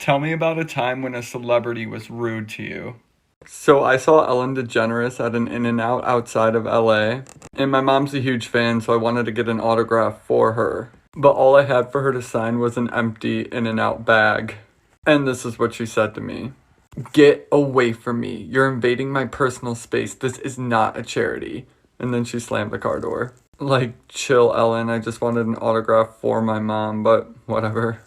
Tell me about a time when a celebrity was rude to you. So I saw Ellen DeGeneres at an In-N-Out outside of LA, and my mom's a huge fan, so I wanted to get an autograph for her. But all I had for her to sign was an empty In-N-Out bag. And this is what she said to me. "Get away from me. You're invading my personal space. This is not a charity." And then she slammed the car door. Like, chill, Ellen. I just wanted an autograph for my mom, but whatever.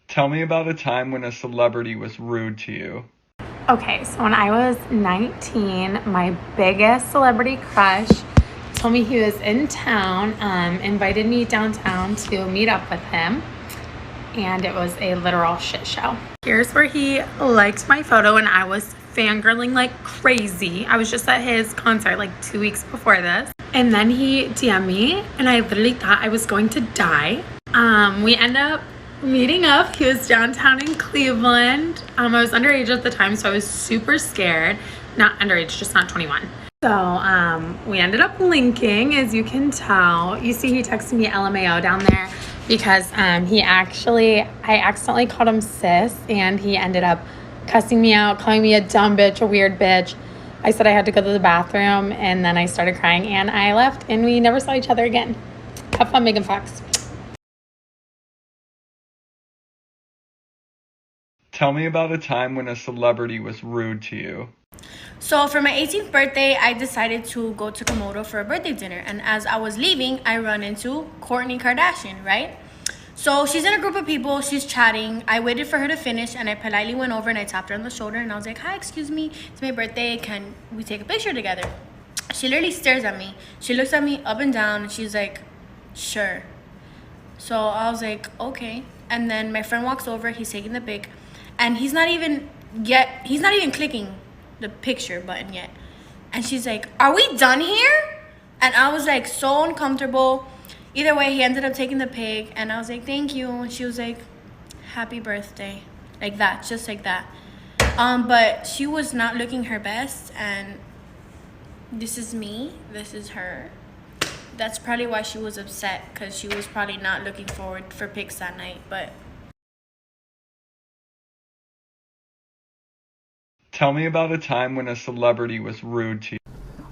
Tell me about a time when a celebrity was rude to you. Okay, so when I was 19, my biggest celebrity crush told me he was in town, invited me downtown to meet up with him, and it was a literal shit show. Here's where he liked my photo, and I was fangirling like crazy. I was just at his concert like 2 weeks before this, and then he DM'd me, and I literally thought I was going to die. We end up meeting up. He was downtown in Cleveland. I was underage at the time, so I was super scared. Not underage, just not 21. So we ended up linking, as you can tell. You see he texted me LMAO down there because I accidentally called him sis, and he ended up cussing me out, calling me a dumb bitch, a weird bitch. I said I had to go to the bathroom, and then I started crying, and I left, and we never saw each other again. Have fun, Megan Fox. Tell me about a time when a celebrity was rude to you. So for my 18th birthday, I decided to go to Komodo for a birthday dinner. And as I was leaving, I run into Kourtney Kardashian, right? So she's in a group of people, she's chatting. I waited for her to finish, and I politely went over and I tapped her on the shoulder, and I was like, "Hi, excuse me, it's my birthday, can we take a picture together?" She literally stares at me. She looks at me up and down, and she's like, "Sure." So I was like, "Okay." And then my friend walks over, he's taking the pic, and he's not even clicking the picture button yet. And she's like, "Are we done here?" And I was like so uncomfortable. Either way, he ended up taking the pic, and I was like, "Thank you." And she was like, "Happy birthday." Like that, just like that. But she was not looking her best, and this is me, this is her. That's probably why she was upset, because she was probably not looking forward for pics that night. But Tell me about a time when a celebrity was rude to you.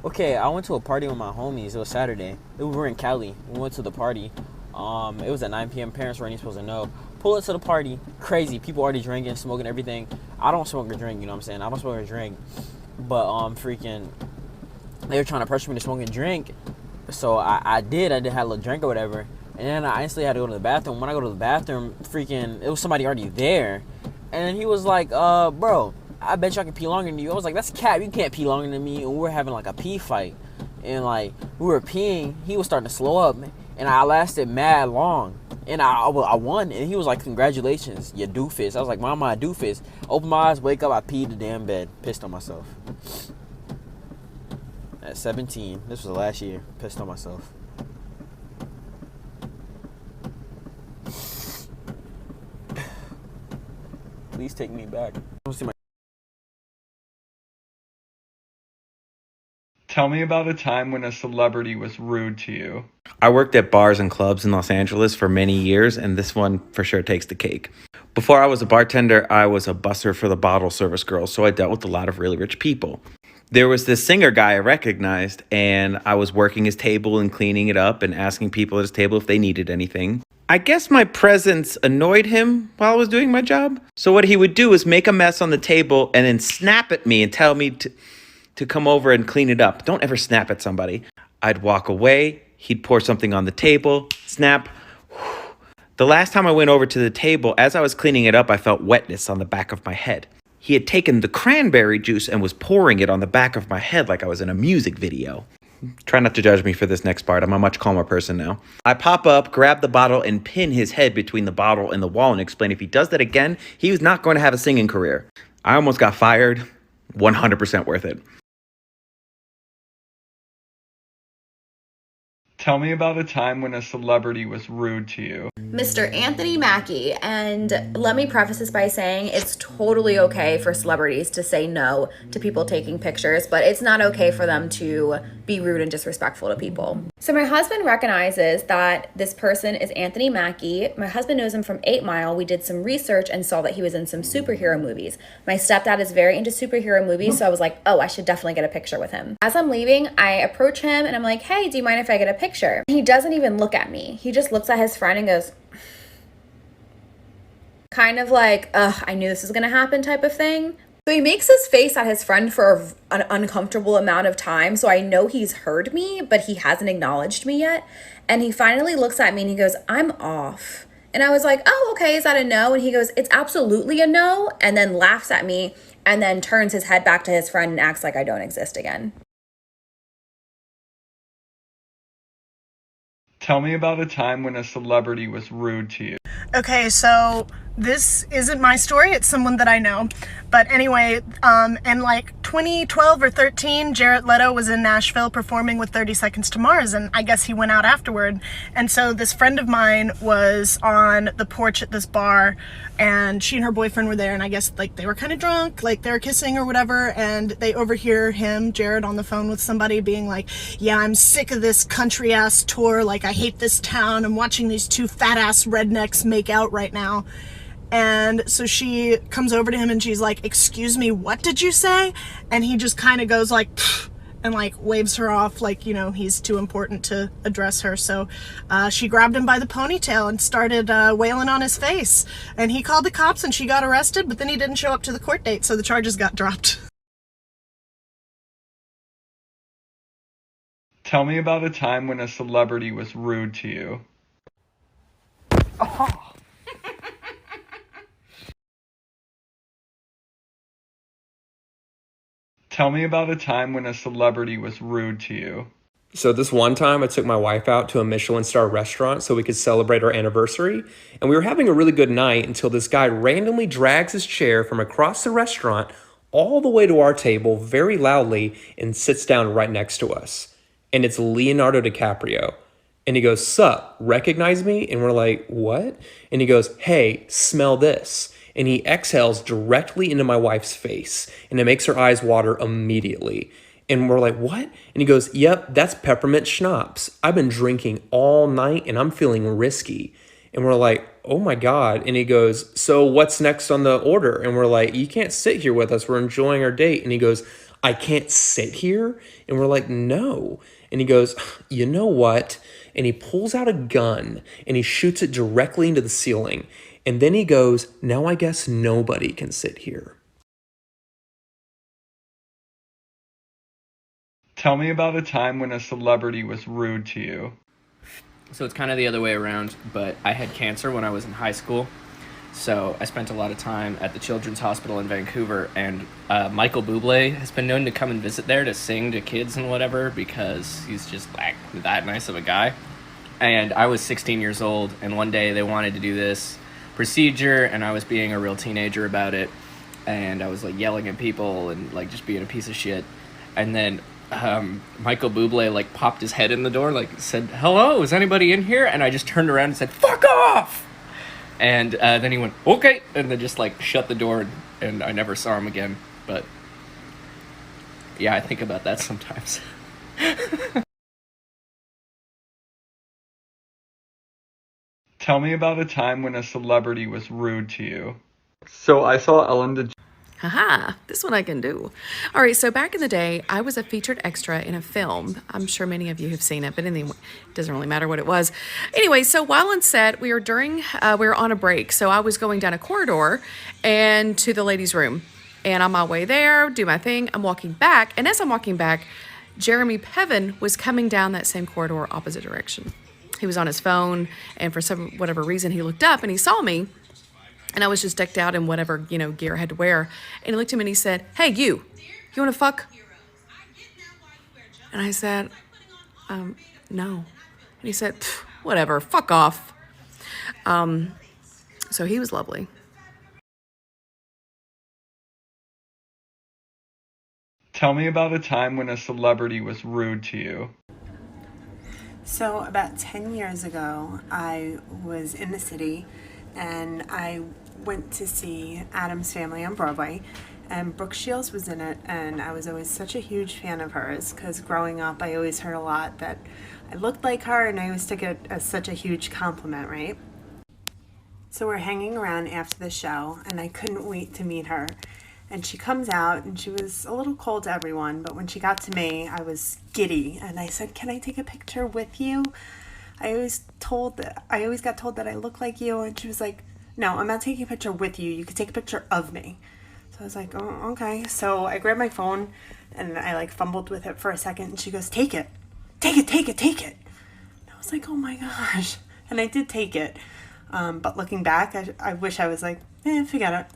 Okay, I went to a party with my homies. It was Saturday. We were in Cali. We went to the party. It was at 9 p.m. Parents weren't even supposed to know. Pull up to the party. Crazy. People already drinking, smoking, everything. I don't smoke or drink, you know what I'm saying? I don't smoke or drink. But, freaking, they were trying to pressure me to smoke and drink. So I did. I did have a little drink or whatever. And then I instantly had to go to the bathroom. When I go to the bathroom, freaking, it was somebody already there. And then he was like, bro, I bet y'all can pee longer than you. I was like, that's cap. You can't pee longer than me. And we were having like a pee fight. And like, we were peeing. He was starting to slow up. And I lasted mad long. And I won. And he was like, "Congratulations, you doofus." I was like, "Mama, I doofus." Open my eyes, wake up, I peed the damn bed. Pissed on myself. At 17. This was the last year. Pissed on myself. Please take me back. I don't see my Tell me about a time when a celebrity was rude to you. I worked at bars and clubs in Los Angeles for many years, and this one for sure takes the cake. Before I was a bartender, I was a busser for the bottle service girls, so I dealt with a lot of really rich people. There was this singer guy I recognized, and I was working his table and cleaning it up and asking people at his table if they needed anything. I guess my presence annoyed him while I was doing my job. So what he would do is make a mess on the table and then snap at me and tell me to come over and clean it up. Don't ever snap at somebody. I'd walk away. He'd pour something on the table. Snap. The last time I went over to the table, as I was cleaning it up, I felt wetness on the back of my head. He had taken the cranberry juice and was pouring it on the back of my head like I was in a music video. Try not to judge me for this next part. I'm a much calmer person now. I pop up, grab the bottle, and pin his head between the bottle and the wall and explain if he does that again, he was not going to have a singing career. I almost got fired. 100% worth it. Tell me about a time when a celebrity was rude to you. Mr. Anthony Mackie. And let me preface this by saying it's totally okay for celebrities to say no to people taking pictures, but it's not okay for them to be rude and disrespectful to people. So my husband recognizes that this person is Anthony Mackie. My husband knows him from 8 Mile. We did some research and saw that he was in some superhero movies. My stepdad is very into superhero movies, so I was like, oh, I should definitely get a picture with him. As I'm leaving, I approach him and I'm like, hey, do you mind if I get a picture? He doesn't even look at me. He just looks at his friend and goes, kind of like, ugh, I knew this was gonna happen type of thing. So he makes his face at his friend for an uncomfortable amount of time. So I know he's heard me, but he hasn't acknowledged me yet. And he finally looks at me and he goes, I'm off. And I was like, oh, okay, is that a no? And he goes, it's absolutely a no. And then laughs at me and then turns his head back to his friend and acts like I don't exist again. Tell me about a time when a celebrity was rude to you. Okay, so this isn't my story, it's someone that I know. But anyway, in like 2012 or 13, Jared Leto was in Nashville performing with 30 Seconds to Mars, and I guess he went out afterward. And so this friend of mine was on the porch at this bar, and she and her boyfriend were there, and I guess like they were kind of drunk, like they were kissing or whatever, and they overhear him, Jared, on the phone with somebody being like, yeah, I'm sick of this country ass tour, like I hate this town, I'm watching these two fat ass rednecks make out right now. And so she comes over to him and she's like, excuse me, what did you say? And he just kind of goes like, pfft, and like waves her off like, you know, he's too important to address her. So she grabbed him by the ponytail and started wailing on his face. And he called the cops and she got arrested, but then he didn't show up to the court date, so the charges got dropped. Tell me about a time when a celebrity was rude to you. Tell me about a time when a celebrity was rude to you. So this one time I took my wife out to a Michelin star restaurant so we could celebrate our anniversary, and we were having a really good night until this guy randomly drags his chair from across the restaurant all the way to our table very loudly and sits down right next to us. And it's Leonardo DiCaprio. And he goes, "Sup, recognize me?" And we're like, "What?" And he goes, "Hey, smell this." And he exhales directly into my wife's face, and it makes her eyes water immediately. And we're like, "What?" And he goes, "Yep, that's peppermint schnapps. I've been drinking all night and I'm feeling risky." And we're like, "Oh my God." And he goes, "So what's next on the order?" And we're like, "You can't sit here with us. We're enjoying our date." And he goes, "I can't sit here?" And we're like, "No." And he goes, "You know what?" And he pulls out a gun and he shoots it directly into the ceiling. And then he goes, "Now I guess nobody can sit here." Tell me about a time when a celebrity was rude to you. So it's kind of the other way around, but I had cancer when I was in high school. So I spent a lot of time at the Children's Hospital in Vancouver, and Michael Bublé has been known to come and visit there to sing to kids and whatever because he's just like that nice of a guy. And I was 16 years old, and one day they wanted to do this procedure, and I was being a real teenager about it, and I was like yelling at people and like just being a piece of shit. And then Michael Bublé like popped his head in the door, like said, "Hello, is anybody in here?" And I just turned around and said, "Fuck off!" And then he went, "Okay," and then just like shut the door, and I never saw him again. But yeah, I think about that sometimes. Tell me about a time when a celebrity was rude to you. So I saw Ellen DeGeneres. Haha, this one I can do. All right, so back in the day, I was a featured extra in a film. I'm sure many of you have seen it, but anyway, it doesn't really matter what it was. Anyway, so while on set, we were on a break. So I was going down a corridor and to the ladies' room. And on my way there, do my thing, I'm walking back. And as I'm walking back, Jeremy Piven was coming down that same corridor opposite direction. He was on his phone, and for whatever reason, he looked up and he saw me. And I was just decked out in whatever, gear I had to wear. And he looked at me and he said, "Hey, you want to fuck?" And I said, no. And he said, "Whatever, fuck off." So he was lovely. Tell me about a time when a celebrity was rude to you. So about 10 years ago, I was in the city and I went to see Addams Family on Broadway, and Brooke Shields was in it, and I was always such a huge fan of hers because growing up I always heard a lot that I looked like her, and I always took it as such a huge compliment, right? So we're hanging around after the show and I couldn't wait to meet her. And she comes out and she was a little cold to everyone, but when she got to me, I was giddy and I said, "Can I take a picture with you? I always got told that I look like you." And she was like, "No, I'm not taking a picture with you. You could take a picture of me." So I was like, "Oh, okay." So I grabbed my phone and I like fumbled with it for a second, and she goes, "Take it. Take it, take it, take it." And I was like, "Oh my gosh." And I did take it. But looking back, I wish I was like, forget it.